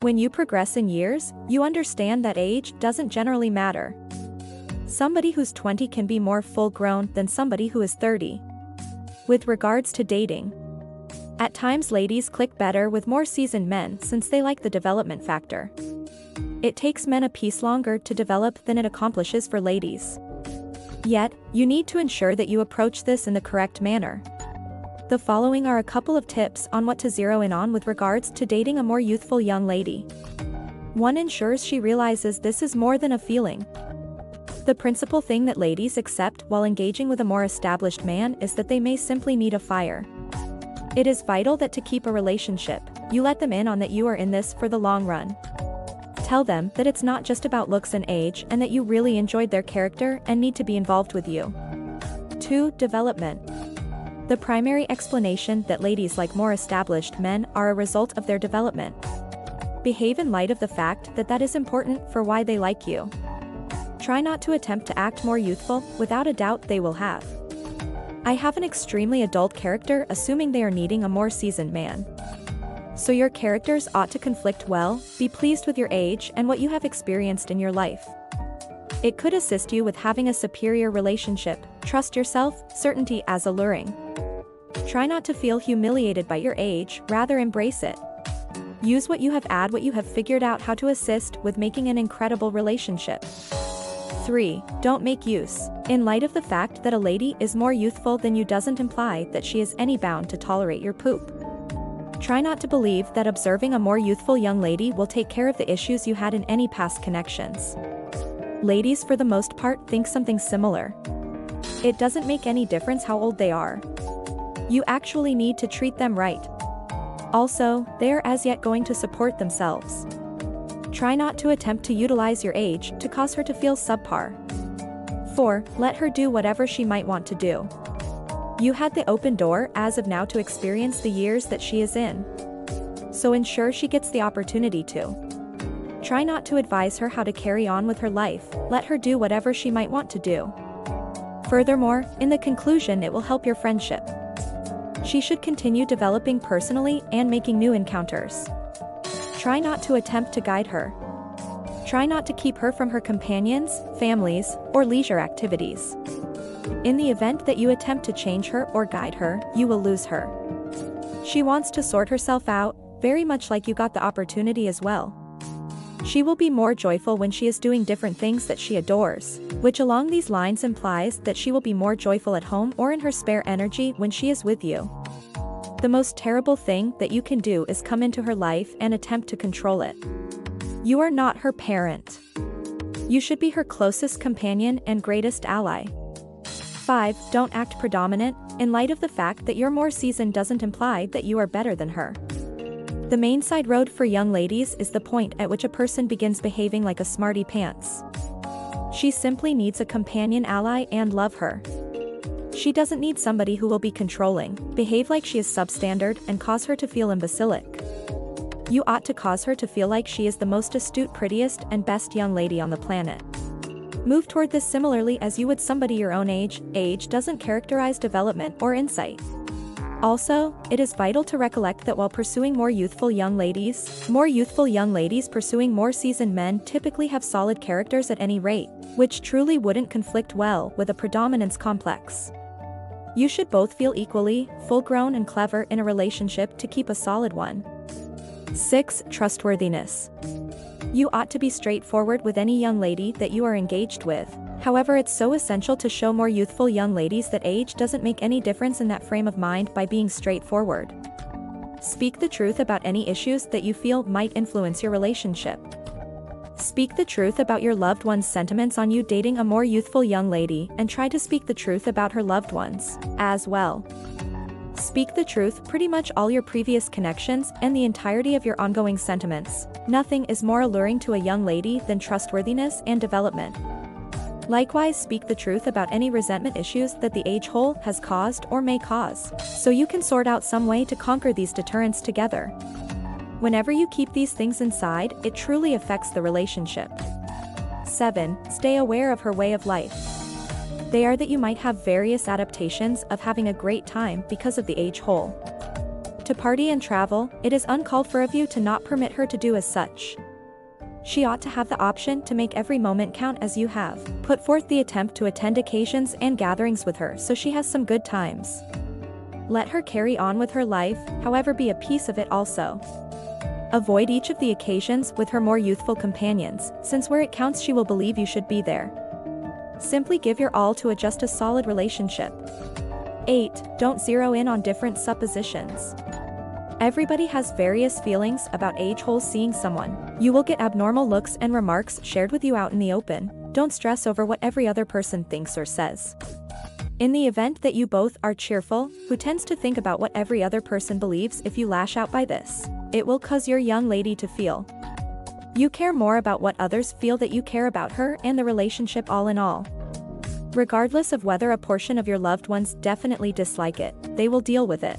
When you progress in years, you understand that age doesn't generally matter. Somebody who's 20 can be more full-grown than somebody who is 30. With regards to dating, at times ladies click better with more seasoned men since they like the development factor. It takes men a piece longer to develop than it accomplishes for ladies. Yet, you need to ensure that you approach this in the correct manner. The following are a couple of tips on what to zero in on with regards to dating a more youthful young lady. 1. Ensures she realizes this is more than a feeling. The principal thing that ladies accept while engaging with a more established man is that they may simply need a fire. It is vital that to keep a relationship, you let them in on that you are in this for the long run. Tell them that it's not just about looks and age and that you really enjoyed their character and need to be involved with you. 2. Development. The primary explanation that ladies like more established men are a result of their development. Behave in light of the fact that that is important for why they like you. Try not to attempt to act more youthful, without a doubt they will have. I have an extremely adult character assuming they are needing a more seasoned man. So your characters ought to conflict well, be pleased with your age and what you have experienced in your life. It could assist you with having a superior relationship, trust yourself, certainty as alluring. Try not to feel humiliated by your age, rather embrace it. Use what you have, add what you have figured out how to assist with making an incredible relationship. 3. Don't make use. In light of the fact that a lady is more youthful than you doesn't imply that she is any bound to tolerate your poop. Try not to believe that observing a more youthful young lady will take care of the issues you had in any past connections. Ladies for the most part think something similar. It doesn't make any difference how old they are. You actually need to treat them right. Also, they are as yet going to support themselves. Try not to attempt to utilize your age to cause her to feel subpar. 4. Let her do whatever she might want to do. You had the open door as of now to experience the years that she is in. So ensure she gets the opportunity to. Try not to advise her how to carry on with her life, let her do whatever she might want to do. Furthermore, in the conclusion it will help your friendship. She should continue developing personally and making new encounters. Try not to attempt to guide her. Try not to keep her from her companions, families, or leisure activities. In the event that you attempt to change her or guide her, you will lose her. She wants to sort herself out, very much like you got the opportunity as well. She will be more joyful when she is doing different things that she adores, which along these lines implies that she will be more joyful at home or in her spare energy when she is with you. The most terrible thing that you can do is come into her life and attempt to control it. You are not her parent. You should be her closest companion and greatest ally. 5. Don't act predominant. In light of the fact that you're more seasoned doesn't imply that you are better than her. The main side road for young ladies is the point at which a person begins behaving like a smarty pants. She simply needs a companion ally and love her. She doesn't need somebody who will be controlling, behave like she is substandard and cause her to feel imbecilic. You ought to cause her to feel like she is the most astute, prettiest, and best young lady on the planet. Move toward this similarly as you would somebody your own age. Age doesn't characterize development or insight. Also, it is vital to recollect that while pursuing more youthful young ladies pursuing more seasoned men typically have solid characters at any rate, which truly wouldn't conflict well with a predominance complex. You should both feel equally full-grown and clever in a relationship to keep a solid one. 6. Trustworthiness. You ought to be straightforward with any young lady that you are engaged with. However, it's so essential to show more youthful young ladies that age doesn't make any difference in that frame of mind by being straightforward. Speak the truth about any issues that you feel might influence your relationship. Speak the truth about your loved one's sentiments on you dating a more youthful young lady and try to speak the truth about her loved ones, as well. Speak the truth, pretty much all your previous connections and the entirety of your ongoing sentiments. Nothing is more alluring to a young lady than trustworthiness and development. Likewise, speak the truth about any resentment issues that the age hole has caused or may cause, so you can sort out some way to conquer these deterrents together. Whenever you keep these things inside, it truly affects the relationship. 7. Stay aware of her way of life. They are that you might have various adaptations of having a great time because of the age hole. To To party and travel, it is uncalled for of you to not permit her to do as such. She ought to have the option to make every moment count as you have. Put forth the attempt to attend occasions and gatherings with her so she has some good times. Let her carry on with her life, however, be a piece of it also. Avoid each of the occasions with her more youthful companions, since where it counts she will believe you should be there. Simply give your all to adjust a solid relationship. 8. Don't zero in on different suppositions. Everybody has various feelings about age holes seeing someone. You will get abnormal looks and remarks shared with you out in the open. Don't stress over what every other person thinks or says. In the event that you both are cheerful, who tends to think about what every other person believes, if you lash out by this, it will cause your young lady to feel you care more about what others feel that you care about her and the relationship all in all. Regardless of whether a portion of your loved ones definitely dislike it, they will deal with it.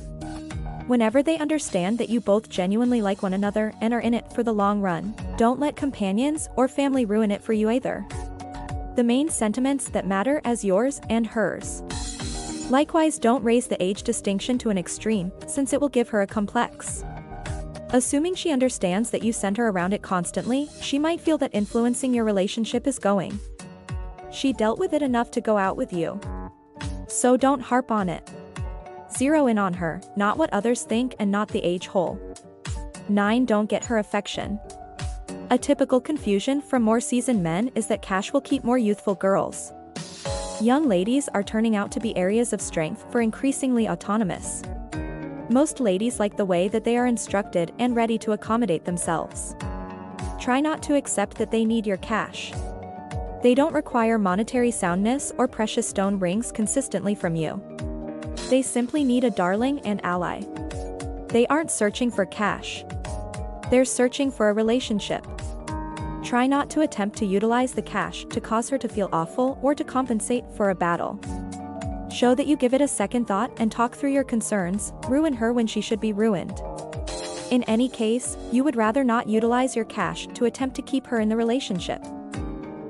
Whenever they understand that you both genuinely like one another and are in it for the long run, don't let companions or family ruin it for you either. The main sentiments that matter as yours and hers. Likewise, don't raise the age distinction to an extreme, since it will give her a complex. Assuming she understands that you center around it constantly, she might feel that influencing your relationship is going. She dealt with it enough to go out with you. So don't harp on it. Zero in on her, not what others think and not the age hole. 9. Don't get her affection. A typical confusion from more seasoned men is that cash will keep more youthful girls. Young ladies are turning out to be areas of strength for increasingly autonomous. Most ladies like the way that they are instructed and ready to accommodate themselves. Try not to accept that they need your cash. They don't require monetary soundness or precious stone rings consistently from you. They simply need a darling and ally. They aren't searching for cash. They're searching for a relationship. Try not to attempt to utilize the cash to cause her to feel awful or to compensate for a battle. Show that you give it a second thought and talk through your concerns. Ruin her when she should be ruined. In any case, you would rather not utilize your cash to attempt to keep her in the relationship.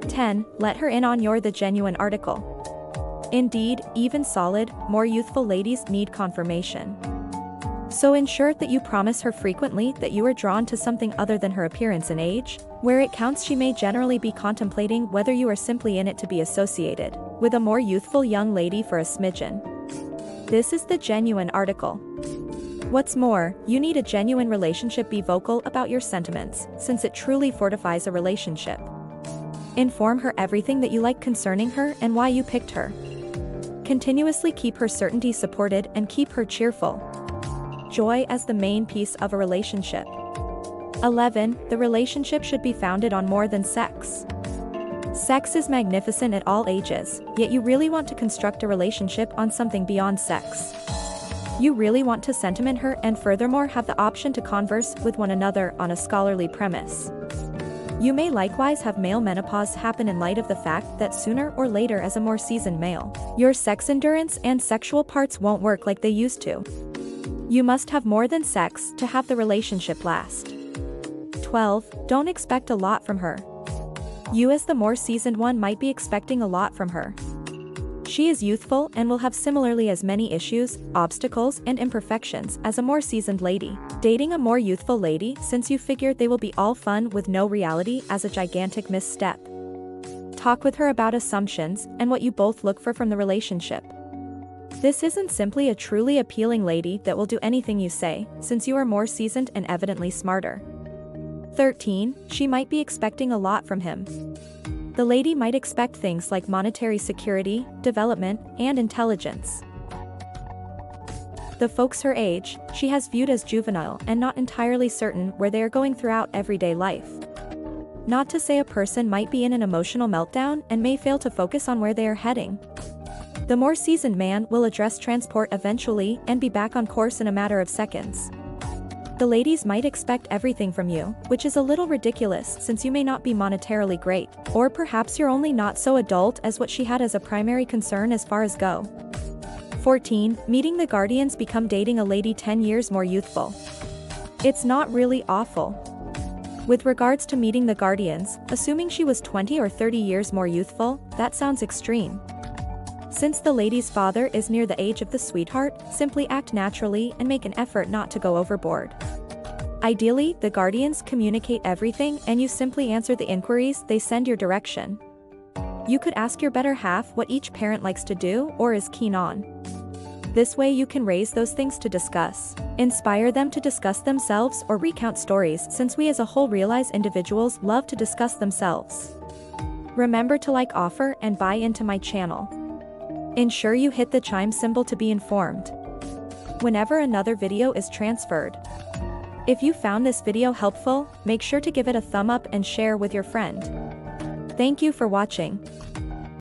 10. Let her in on you're the genuine article. Indeed, even solid, more youthful ladies need confirmation. So ensure that you promise her frequently that you are drawn to something other than her appearance and age. Where it counts, she may generally be contemplating whether you are simply in it to be associated with a more youthful young lady for a smidgen. This is the genuine article. What's more, you need a genuine relationship. Be vocal about your sentiments, since it truly fortifies a relationship. Inform her everything that you like concerning her and why you picked her. Continuously keep her certainty supported and keep her cheerful. Joy as the main piece of a relationship. 11. The relationship should be founded on more than sex. Sex is magnificent at all ages, yet you really want to construct a relationship on something beyond sex. You really want to sentiment her and furthermore have the option to converse with one another on a scholarly premise. You may likewise have male menopause happen in light of the fact that sooner or later, as a more seasoned male, your sex endurance and sexual parts won't work like they used to. You must have more than sex to have the relationship last. 12. Don't expect a lot from her. You as the more seasoned one might be expecting a lot from her. She is youthful and will have similarly as many issues, obstacles, and imperfections as a more seasoned lady. Dating a more youthful lady, since you figure they will be all fun with no reality, as a gigantic misstep. Talk with her about assumptions and what you both look for from the relationship. This isn't simply a truly appealing lady that will do anything you say, since you are more seasoned and evidently smarter. 13. She might be expecting a lot from him. The lady might expect things like monetary security, development, and intelligence. The folks her age, she has viewed as juvenile and not entirely certain where they are going throughout everyday life. Not to say a person might be in an emotional meltdown and may fail to focus on where they are heading. The more seasoned man will address transport eventually and be back on course in a matter of seconds. The ladies might expect everything from you, which is a little ridiculous since you may not be monetarily great, or perhaps you're only not so adult as what she had as a primary concern as far as go. 14. Meeting the guardians. Become dating a lady 10 years more youthful. It's not really awful. With regards to meeting the guardians, assuming she was 20 or 30 years more youthful, that sounds extreme. Since the lady's father is near the age of the sweetheart, simply act naturally and make an effort not to go overboard. Ideally, the guardians communicate everything and you simply answer the inquiries they send your direction. You could ask your better half what each parent likes to do or is keen on. This way you can raise those things to discuss, inspire them to discuss themselves or recount stories, since we as a whole realize individuals love to discuss themselves. Remember to like, offer, and buy into my channel. Ensure you hit the chime symbol to be informed whenever another video is transferred. If you found this video helpful, make sure to give it a thumb up and share with your friend. Thank you for watching.